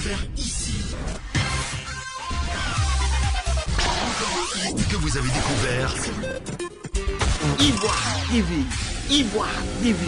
découvert ici. Que vous avez découvert Ivoire TV. Ivoire TV.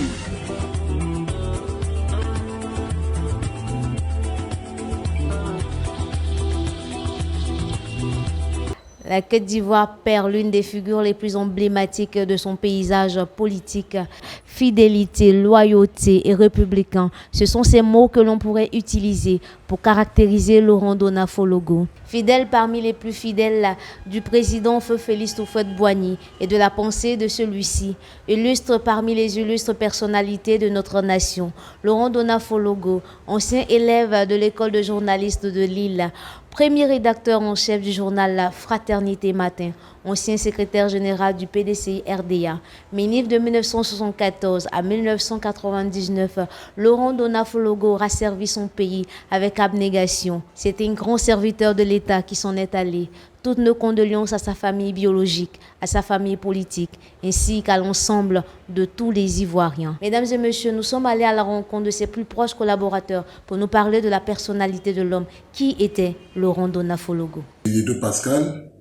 La Côte d'Ivoire perd l'une des figures les plus emblématiques de son paysage politique. Fidélité, loyauté et républicain, ce sont ces mots que l'on pourrait utiliser pour caractériser Laurent Dona-Fologo. Fidèle parmi les plus fidèles du président Feu Félix Houphouët-Boigny et de la pensée de celui-ci. Illustre parmi les illustres personnalités de notre nation. Laurent Dona-Fologo, ancien élève de l'école de journalistes de Lille, premier rédacteur en chef du journal La Fraternité Matin, ancien secrétaire général du PDCI RDA, ministre de 1974 à 1999, Laurent Dona-Fologo a servi son pays avec abnégation. C'était un grand serviteur de l'État qui s'en est allé. Toutes nos condoléances à sa famille biologique, à sa famille politique, ainsi qu'à l'ensemble de tous les Ivoiriens. Mesdames et messieurs, nous sommes allés à la rencontre de ses plus proches collaborateurs pour nous parler de la personnalité de l'homme. Qui était Laurent Dona-Fologo? Yedo Pascal,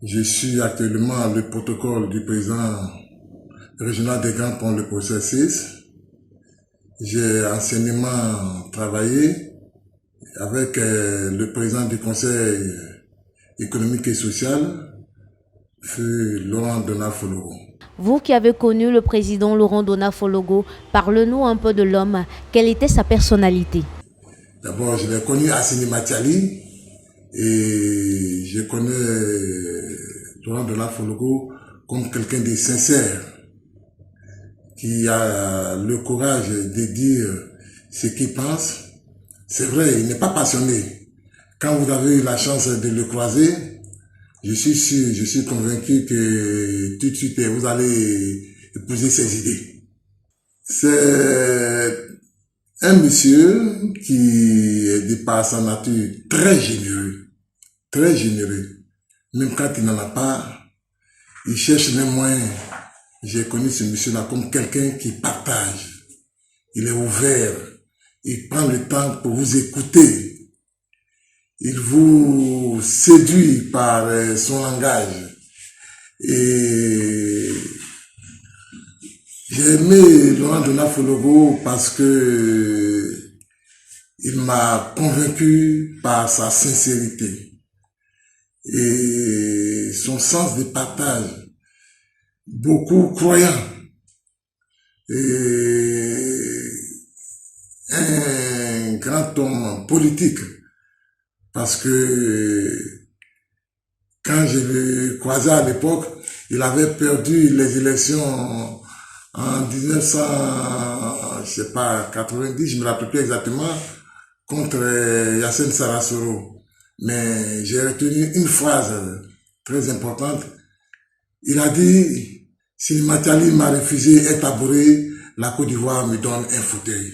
je suis actuellement le protocole du président régional des Grands Ponts, le professeur 6. J'ai anciennement travaillé avec le président du conseil économique et social, fut Laurent Dona-Fologo. Vous qui avez connu le président Laurent Dona-Fologo, parle-nous un peu de l'homme. Quelle était sa personnalité? D'abord, je l'ai connu à Assini Matiali et je connais Laurent Dona-Fologo comme quelqu'un de sincère, qui a le courage de dire ce qu'il pense. C'est vrai, il n'est pas passionné. Quand vous avez eu la chance de le croiser, je suis sûr, je suis convaincu que tout de suite vous allez épouser ses idées. C'est un monsieur qui est de par sa nature très généreux, très généreux. Même quand il n'en a pas, il cherche les moyens. J'ai connu ce monsieur-là comme quelqu'un qui partage. Il est ouvert, il prend le temps pour vous écouter. Il vous séduit par son langage. Et j'ai aimé Laurent Dona-Fologo parce que il m'a convaincu par sa sincérité et son sens de partage. Beaucoup croyants. Et un grand homme politique. Parce que quand je l'ai croisé à l'époque, il avait perdu les élections en 1990, je me rappelle plus exactement, contre Yassine Sarasoro. Mais j'ai retenu une phrase très importante. Il a dit, si Matali m'a refusé un tabouret, la Côte d'Ivoire me donne un fauteuil.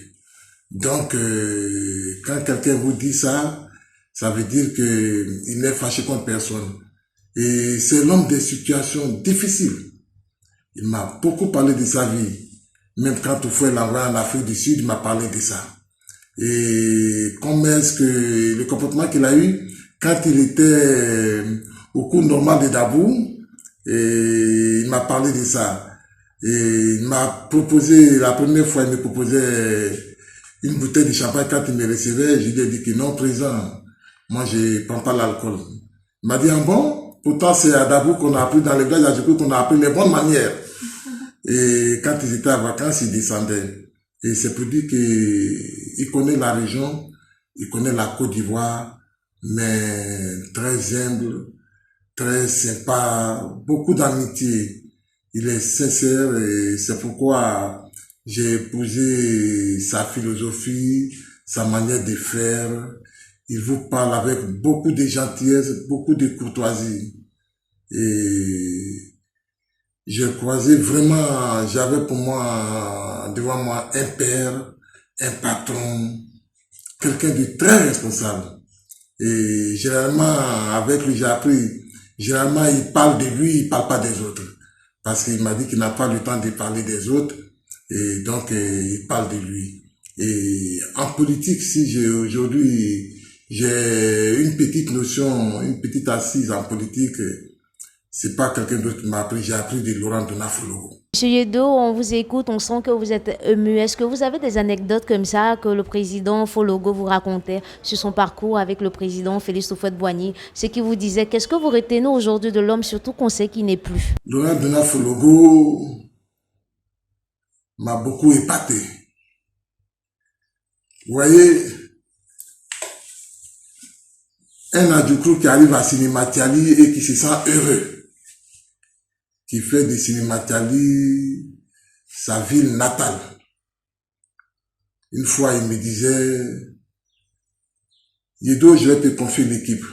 Donc, quand quelqu'un vous dit ça, ça veut dire qu'il n'est fâché contre personne. Et c'est l'homme des situations difficiles. Il m'a beaucoup parlé de sa vie. Même quand Houphouët l'a envoyé en Afrique du Sud, il m'a parlé de ça. Et comment est-ce que le comportement qu'il a eu quand il était au cours normal de Dabou, et il m'a parlé de ça. Et il m'a proposé, la première fois, il me proposait une bouteille de champagne quand il me recevait. Je lui ai dit que non, président. Moi, je ne prends pas l'alcool. Il m'a dit, ah bon? Pourtant, c'est à Dabou qu'on a appris, dans les villages à Djibouti, qu'on a appris les bonnes manières. Et quand ils étaient en vacances, ils descendaient. Et c'est pour dire qu'il connaît la région, il connaît la Côte d'Ivoire, mais très humble, très sympa, beaucoup d'amitié. Il est sincère et c'est pourquoi j'ai épousé sa philosophie, sa manière de faire. Il vous parle avec beaucoup de gentillesse, beaucoup de courtoisie. Et j'ai croisé vraiment, j'avais pour moi, devant moi, un père, un patron, quelqu'un de très responsable. Et généralement, avec lui, j'ai appris, généralement, il parle de lui, il parle pas des autres. Parce qu'il m'a dit qu'il n'a pas le temps de parler des autres. Et donc, il parle de lui. Et en politique, si aujourd'hui, j'ai une petite notion, une petite assise en politique. C'est pas quelqu'un d'autre qui m'a appris, j'ai appris de Laurent Donafologo. Monsieur Yedo, on vous écoute, on sent que vous êtes ému. Est-ce que vous avez des anecdotes comme ça que le président Fologo vous racontait sur son parcours avec le président Félix Houphouët-Boigny, ce qui vous disait, qu'est-ce que vous retenez aujourd'hui de l'homme, surtout qu'on sait qu'il n'est plus? Laurent Donafologo m'a beaucoup épaté. Vous voyez, un Adjoukrou qui arrive à Cinématiali et qui se sent heureux, qui fait de Cinématiali sa ville natale. Une fois, il me disait, Yedo, je vais te confier l'équipe.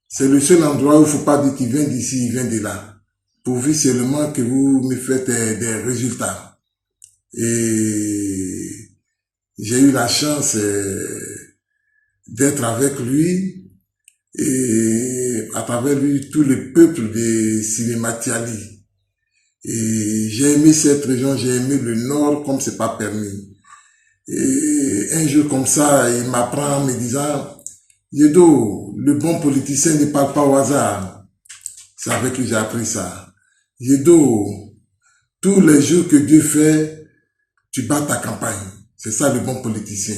C'est le seul endroit où il ne faut pas dire qu'il vient d'ici, il vient de là. Pourvu seulement que vous me faites des résultats. Et j'ai eu la chance d'être avec lui et à travers lui tout le peuple de Cinématiali. Et j'ai aimé cette région, j'ai aimé le nord comme c'est pas permis. Et un jour comme ça, il m'apprend en me disant, Yedo, le bon politicien ne parle pas au hasard. C'est avec lui que j'ai appris ça. Yedo, tous les jours que Dieu fait, tu bats ta campagne. C'est ça le bon politicien.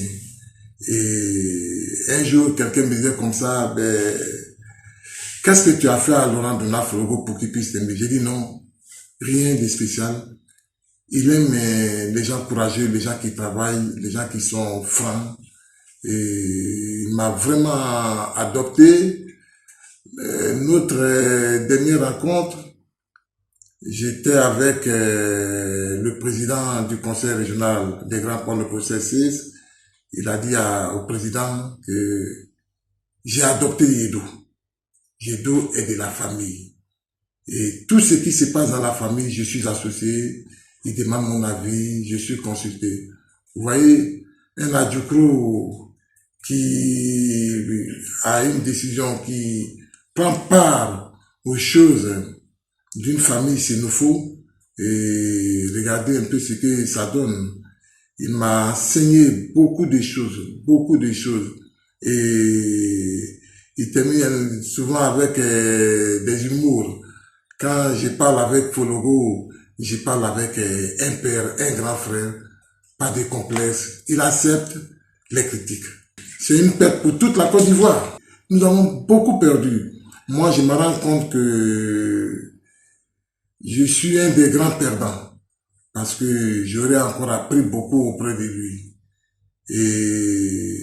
Et un jour, quelqu'un me disait comme ça, qu'est-ce que tu as fait à Laurent Donafologo pour qu'il puisse t'aimer? J'ai dit non, rien de spécial. Il aime les gens courageux, les gens qui travaillent, les gens qui sont francs. Et il m'a vraiment adopté. Notre dernière rencontre, j'étais avec le président du conseil régional des Grands Ports, le professeur Cis. Il a dit au président que j'ai adopté Yedo. Yedo est de la famille. Et tout ce qui se passe dans la famille, je suis associé. Il demande mon avis, je suis consulté. Vous voyez, un Adjoukrou qui a une décision, qui prend part aux choses d'une famille, c'est nous faut. Et regardez un peu ce que ça donne. Il m'a enseigné beaucoup de choses, beaucoup de choses. Et il termine souvent avec des humours. Quand je parle avec Fologo, je parle avec un père, un grand frère, pas de complexe. Il accepte les critiques. C'est une perte pour toute la Côte d'Ivoire. Nous avons beaucoup perdu. Moi, je me rends compte que je suis un des grands perdants. Parce que j'aurais encore appris beaucoup auprès de lui. Et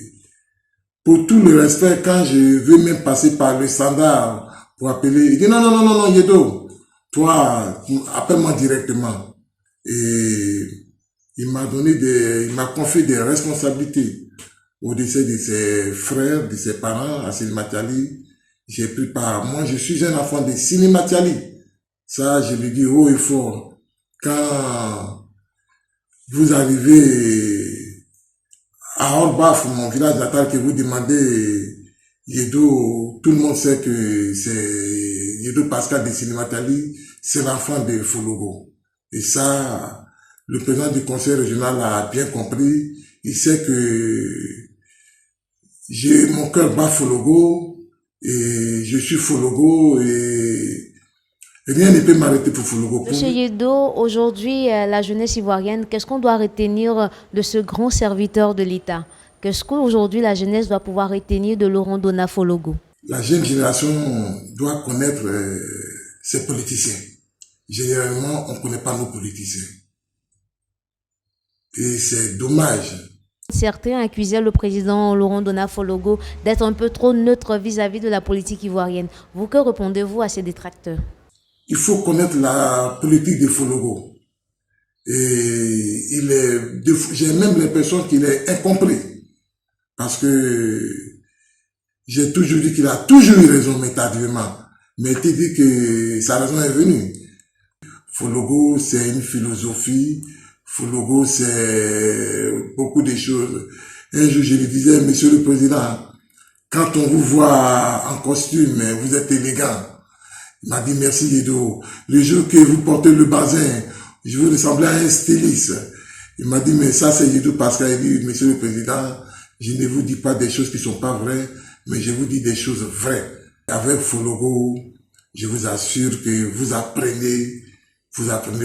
pour tout le respect, quand je veux même passer par le standard pour appeler, il dit non, Yedo, toi, appelle-moi directement. Et il m'a confié des responsabilités au décès de ses frères, de ses parents à Cinématiali. J'ai pris part. Moi, je suis un enfant de Cinématiali. Ça, je le dis haut et fort. Quand vous arrivez à Orbaf, mon village natal, que vous demandez Yedo, tout le monde sait que c'est Yedo Pascal de Cinématiali, c'est l'enfant de Fologo. Et ça, le président du conseil régional a bien compris. Il sait que j'ai mon cœur bat Fologo et je suis Fologo et rien ne peut m'arrêter pour Fologo. Monsieur Yedo, aujourd'hui, la jeunesse ivoirienne, qu'est-ce qu'on doit retenir de ce grand serviteur de l'État? Qu'est-ce qu'aujourd'hui la jeunesse doit pouvoir retenir de Laurent Donafologo? La jeune génération doit connaître ses politiciens. Généralement, on ne connaît pas nos politiciens. Et c'est dommage. Certains accusaient le président Laurent Donafologo d'être un peu trop neutre vis-à-vis de la politique ivoirienne. Vous, que répondez-vous à ces détracteurs? Il faut connaître la politique de Fologo. Et j'ai même l'impression qu'il est incompris. Parce que j'ai toujours dit qu'il a toujours eu raison, mais tardivement. Mais il dit que sa raison est venue. Fologo, c'est une philosophie. Fologo, c'est beaucoup de choses. Un jour, je lui disais, Monsieur le Président, quand on vous voit en costume, vous êtes élégant. Il m'a dit, merci Yedo. Le jour que vous portez le bazin, je vous ressemblais à un styliste. Il m'a dit, mais ça c'est Yedo Pascal. Il dit, Monsieur le Président, je ne vous dis pas des choses qui ne sont pas vraies, mais je vous dis des choses vraies. Avec Fologo, je vous assure que vous apprenez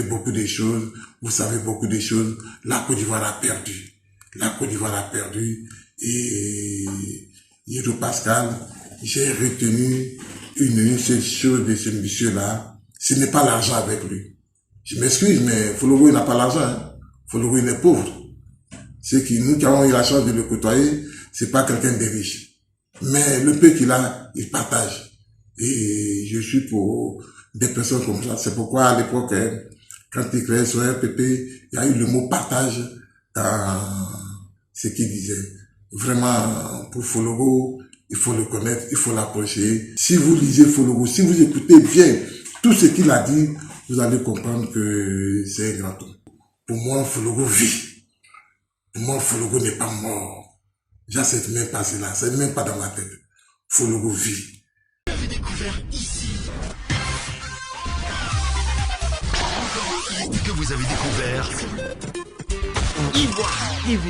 beaucoup de choses, vous savez beaucoup de choses. La Côte d'Ivoire a perdu. La Côte d'Ivoire a perdu. Et Yero Pascal, j'ai retenu une seule chose de ce monsieur-là. Ce n'est pas l'argent avec lui. Je m'excuse, mais Fologo, il n'a pas l'argent. Hein. Fologo, il est pauvre. C'est que nous qui avons eu la chance de le côtoyer, c'est pas quelqu'un de riche. Mais le peu qu'il a, il partage. Et je suis pour des personnes comme ça. C'est pourquoi à l'époque, quand il créait son RPP, il y a eu le mot partage dans ce qu'il disait. Vraiment, pour Fologo, il faut le connaître, il faut l'approcher. Si vous lisez Fologo, si vous écoutez bien tout ce qu'il a dit, vous allez comprendre que c'est un grand homme. Pour moi, Fologo vit. Pour moi, Fologo n'est pas mort. J'accepte même pas cela. C'est même pas dans ma tête. Fologo vit. Vous avez découvert ici. Que vous avez découvert. Ivoire TV.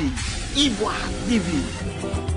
Ivoire TV.